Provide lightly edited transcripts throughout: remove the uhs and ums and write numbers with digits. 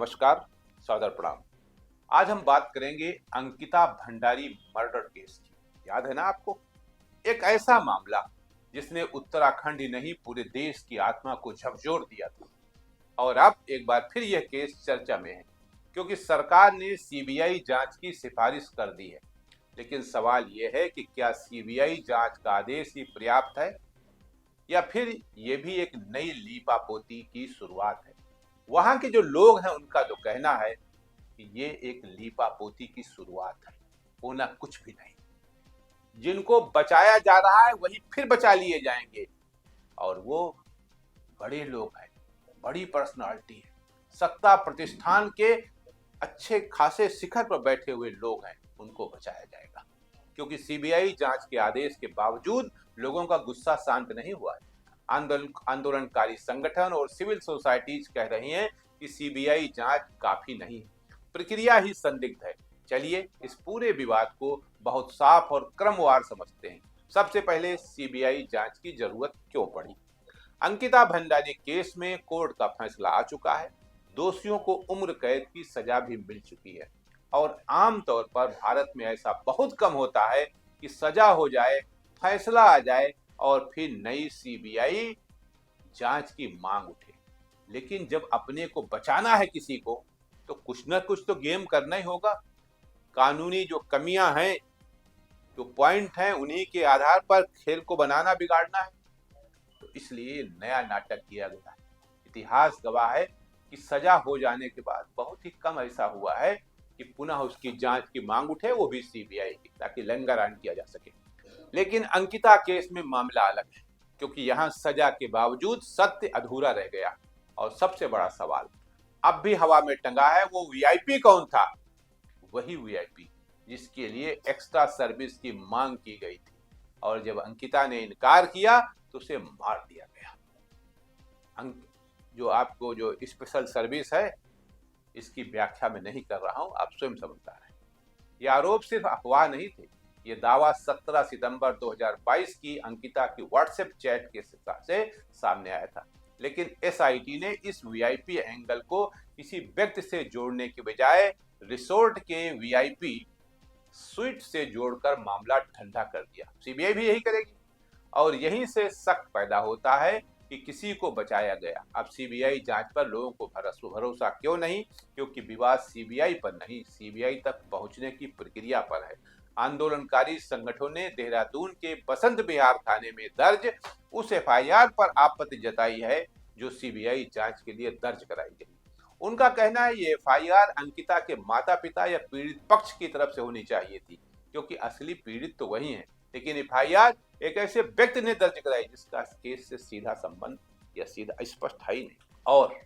नमस्कार, सादर प्रणाम। आज हम बात करेंगे अंकिता भंडारी मर्डर केस की। याद है ना आपको? एक ऐसा मामला जिसने उत्तराखंड ही नहीं पूरे देश की आत्मा को झकझोर दिया था। और अब एक बार फिर यह केस चर्चा में है क्योंकि सरकार ने सीबीआई जांच की सिफारिश कर दी है। लेकिन सवाल यह है कि क्या सीबीआई जांच का आदेश ही पर्याप्त है या फिर ये भी एक नई लीपापोती की शुरुआत है। वहां के जो लोग हैं उनका तो कहना है कि ये एक लीपापोती की शुरुआत है, होना कुछ भी नहीं। जिनको बचाया जा रहा है वही फिर बचा लिए जाएंगे। और वो बड़े लोग हैं, बड़ी पर्सनालिटी है, सत्ता प्रतिष्ठान के अच्छे खासे शिखर पर बैठे हुए लोग हैं, उनको बचाया जाएगा। क्योंकि सीबीआई जांच के आदेश के बावजूद लोगों का गुस्सा शांत नहीं हुआ है। आंदोलनकारी संगठन और सिविल सोसाइटीज कह रही हैं कि सीबीआई जांच काफी नहीं है, प्रक्रिया ही संदिग्ध है। चलिए इस पूरे विवाद को बहुत साफ और क्रमवार समझते हैं। सबसे पहले सीबीआई जांच की जरूरत क्यों पड़ी। अंकिता भंडारी केस में कोर्ट का फैसला आ चुका है। दोषियों को उम्र कैद की सजा भी मिल चुकी है। और आमतौर पर भारत में ऐसा बहुत कम होता है कि सजा हो जाए, फैसला आ जाए और फिर नई सीबीआई जांच की मांग उठे। लेकिन जब अपने को बचाना है किसी को, तो कुछ न कुछ तो गेम करना ही होगा। कानूनी जो कमियां हैं, जो पॉइंट हैं, उन्हीं के आधार पर खेल को बनाना बिगाड़ना है। तो इसलिए नया नाटक किया गया है। इतिहास गवाह है कि सजा हो जाने के बाद बहुत ही कम ऐसा हुआ है कि पुनः उसकी जांच की मांग उठे, वो भी सीबीआई की, ताकि लंगरहन किया जा सके। लेकिन अंकिता केस में मामला अलग है क्योंकि यहाँ सजा के बावजूद सत्य अधूरा रह गया। और सबसे बड़ा सवाल अब भी हवा में टंगा है, वो वीआईपी कौन था? वही वीआईपी जिसके लिए एक्स्ट्रा सर्विस की मांग की गई थी। और जब अंकिता ने इनकार किया तो उसे मार दिया गया। जो आपको जो स्पेशल सर्विस है, इसकी व्याख्या मैं नहीं कर रहा हूं, आप स्वयं समझदार हैं। ये आरोप सिर्फ अफवाह नहीं थे, ये दावा 17 सितंबर 2022 की अंकिता की व्हाट्सएप चैट के से सामने आया था। लेकिन एसआईटी ने इस वीआईपी एंगल को किसी व्यक्ति से जोड़ने के बजाय रिसोर्ट के वीआईपी स्वीट से जोड़कर मामला ठंडा कर दिया। सीबीआई भी यही करेगी। और यहीं से शक पैदा होता है कि किसी को बचाया गया। अब सीबीआई जांच पर लोगों को भरोसा क्यों नहीं? क्योंकि विवाद सीबीआई पर नहीं, सीबीआई तक पहुंचने की प्रक्रिया पर है। आंदोलनकारी संगठनों ने देहरादून के बसंत विहार थाने में दर्ज उस एफआईआर पर आपत्ति जताई है जो सीबीआई जांच के लिए दर्ज कराई गई। उनका कहना है ये एफआईआर अंकिता के माता पिता या पीड़ित पक्ष की तरफ से होनी चाहिए थी, क्योंकि असली पीड़ित तो वही है। लेकिन एफआईआर एक ऐसे व्यक्ति ने दर्ज कराई जिसका केस से सीधा संबंध या सीधा स्पष्ट है ही नहीं। और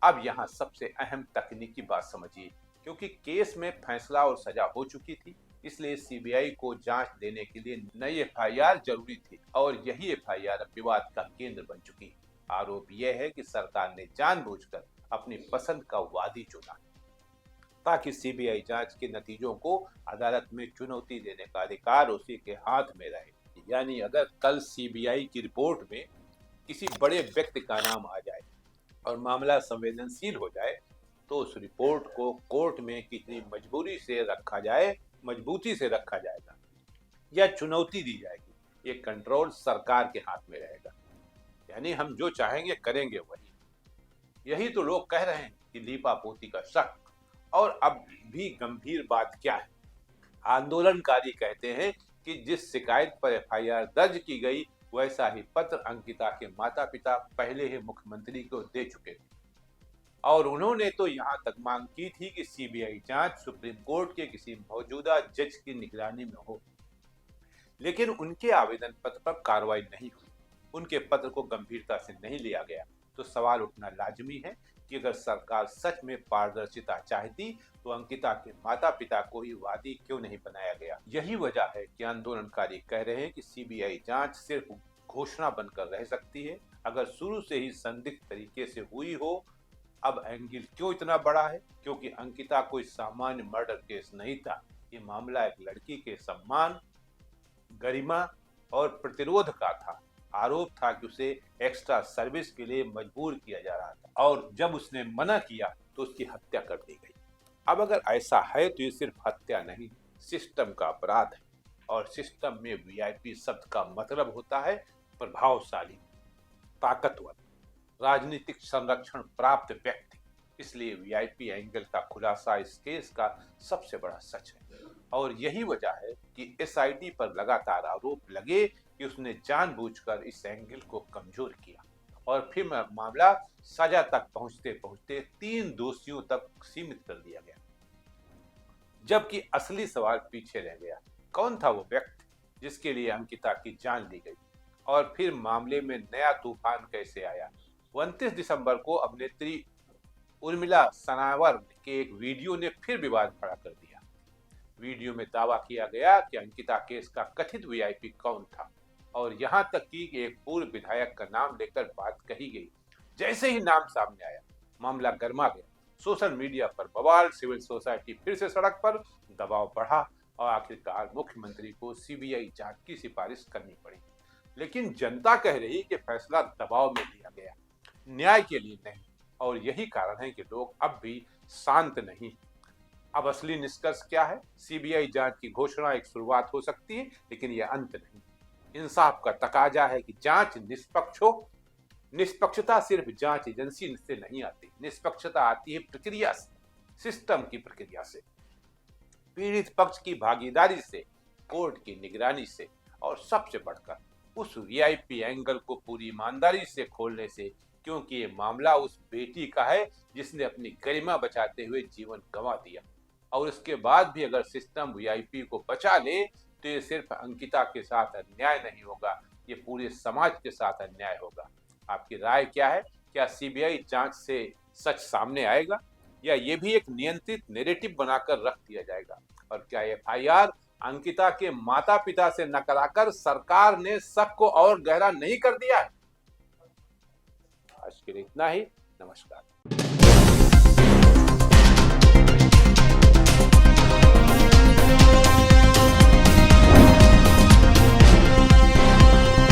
अब यहाँ सबसे अहम तकनीकी बात समझिए, क्योंकि केस में फैसला और सजा हो चुकी थी, इसलिए सीबीआई को जांच देने के लिए नई एफआईआर जरूरी थी। और यही एफआईआर अब विवाद का केंद्र बन चुकी है। आरोप यह है कि सरकार ने जानबूझकर अपनी पसंद का वादी चुना ताकि सीबीआई जांच के नतीजों को अदालत में चुनौती देने का अधिकार उसी के हाथ में रहे। यानी अगर कल सीबीआई की रिपोर्ट में किसी बड़े व्यक्ति का नाम आ जाए और मामला संवेदनशील हो जाए, तो उस रिपोर्ट को कोर्ट में कितनी मजबूती से रखा जाएगा या चुनौती दी जाएगी, ये कंट्रोल सरकार के हाथ में रहेगा। यानी हम जो चाहेंगे करेंगे वही। यही तो लोग कह रहे हैं कि लीपापोती का शक। और अब भी गंभीर बात क्या है? आंदोलनकारी कहते हैं कि जिस शिकायत पर एफआईआर दर्ज की गई, वैसा ही पत्र अंकिता के माता पिता पहले ही मुख्यमंत्री को दे चुके थे। और उन्होंने तो यहां तक मांग की थी कि सीबीआई जांच सुप्रीम कोर्ट के किसी मौजूदा जज की निगरानी में हो। लेकिन उनके आवेदन पत्र पर कार्रवाई नहीं हुई, उनके पत्र को गंभीरता से नहीं लिया गया। तो सवाल उठना लाजमी है कि अगर सरकार सच में पारदर्शिता चाहती तो अंकिता के माता पिता को ही वादी क्यों नहीं बनाया गया। यही वजह है कि आंदोलनकारी कह रहे हैं कि सीबीआई जांच सिर्फ घोषणा बनकर रह सकती है। अगर शुरू से ही संदिग्ध तरीके से हुई हो, अब एंगल क्यों इतना बड़ा है? क्योंकि अंकिता कोई सामान्य मर्डर केस नहीं था। ये मामला एक लड़की के सम्मान, गरिमा और प्रतिरोध का था। आरोप था कि उसे एक्स्ट्रा सर्विस के लिए मजबूर किया जा रहा था और जब उसने मना किया तो उसकी हत्या कर दी गई। अब अगर ऐसा है तो ये सिर्फ हत्या नहीं, सिस्टम का अपराध है। और सिस्टम में वीआईपी शब्द का मतलब होता है प्रभावशाली, ताकतवर, राजनीतिक संरक्षण प्राप्त व्यक्ति। इसलिए वीआईपी एंगल का खुलासा इस केस का सबसे बड़ा सच है। और यही वजह है कि एसआईटी पर लगातार आरोप लगे कि उसने जानबूझकर इस एंगल को कमजोर किया और फिर मामला सजा तक पहुंचते पहुंचते 3 दोषियों तक सीमित कर दिया गया। जबकि असली सवाल पीछे रह गया, कौन था वो व्यक्ति जिसके लिए अंकिता की जान ली गई? और फिर मामले में नया तूफान कैसे आया? 29 दिसंबर को अभिनेत्री उर्मिला सनावर के एक वीडियो ने फिर विवाद खड़ा कर दिया। वीडियो में दावा किया गया कि अंकिता केस का कथित वीआईपी कौन था और यहां तक कि एक पूर्व विधायक का नाम लेकर बात कही गई। जैसे ही नाम सामने आया, मामला गर्मा गया। सोशल मीडिया पर बवाल, सिविल सोसाइटी फिर से सड़क पर, दबाव बढ़ा और आखिरकार मुख्यमंत्री को सीबीआई जांच की सिफारिश करनी पड़ी। लेकिन जनता कह रही कि फैसला दबाव में लिया गया, न्याय के लिए नहीं। और यही कारण है कि लोग अब भी शांत नहीं। अब असली निष्कर्ष क्या है? सीबीआई जांच की घोषणा एक शुरुआत हो सकती है, लेकिन यह अंत नहीं। इंसाफ का तकाजा है कि जांच निष्पक्ष हो। निष्पक्षता सिर्फ जांच एजेंसी से नहीं आती, निष्पक्षता आती है प्रक्रिया से, सिस्टम की प्रक्रिया से, पीड़ित पक्ष की भागीदारी से, कोर्ट की निगरानी से, और सबसे बढ़कर उस वीआईपी एंगल को पूरी ईमानदारी से खोलने से, क्योंकि ये मामला उस बेटी का है जिसने अपनी गरिमा बचाते हुए जीवन गंवा दिया। और उसके बाद भी अगर सिस्टम वीआईपी को बचा ले तो ये सिर्फ अंकिता के साथ अन्याय नहीं होगा, ये पूरे समाज के साथ अन्याय होगा। आपकी राय क्या है? क्या सीबीआई जांच से सच सामने आएगा या ये भी एक नियंत्रित नैरेटिव बनाकर रख दिया जाएगा? और क्या एफआईआर अंकिता के माता पिता से न कराकर सरकार ने शक को और गहरा नहीं कर दिया है? आज के लिए इतना ही। नमस्कार।